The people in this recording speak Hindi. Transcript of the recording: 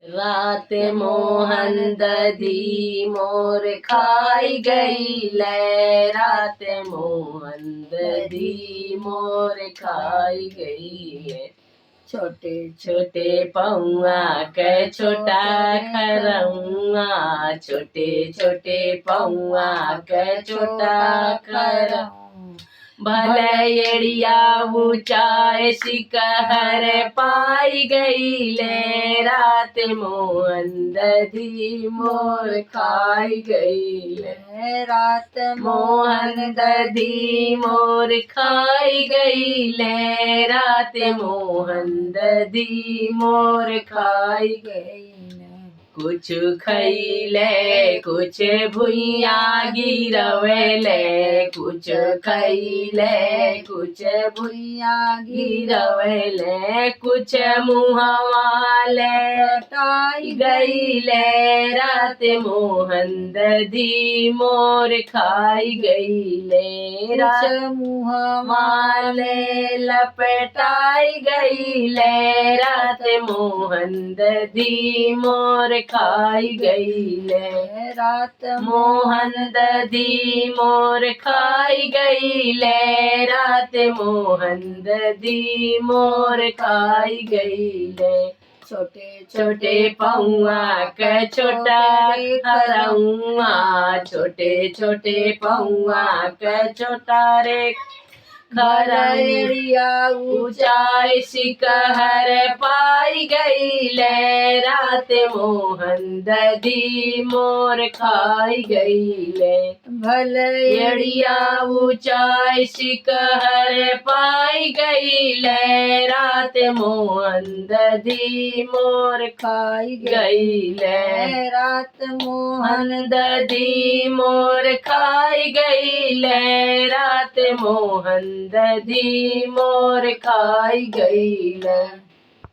रात मोहन दधी मोर खाई गई ले, रात मोहन दधी मोर खाई गई है। छोटे छोटे पौआ के छोटा खरौआ, छोटे छोटे पौआ के छोटा खरौआ, भले एड़िया ऊंचाए शिखर पाई गई ले, रात मोहन दधी मोर खाई गई ले, रात मोहन दधी मोर खाई गई ले, रात मोहन दधी मोर खाई गई ले। कुछ खैले कुछ भुइया गिरवेले, कुछ खैले कुछ भुइया गिरवेले, कुछ मुहवा लटाई गईले, रात मोहन दधी मोर खाई गईले, रात मुहवा लपटाई गईले, रात मोहन दधी मोर खाई गईले, रात मोहन दधी मोर खाई गईले, रात मोहन दधी मोर खाई गईले। छोटे छोटे पौआ के छोटा खरौआ, छोटे छोटे पौआ के छोटा रे खरौआ, ऊंचाई शिखर पाई गईले, रात मोहन दधी मोर खाई गईले, भले एड़िया ऊंचाई शिखर पाई गईले, रात मोहन दधी मोर खाई गईले, रात मोहन दधी मोर खाई गईले, रात मोहन दधी मोर खाई गईले।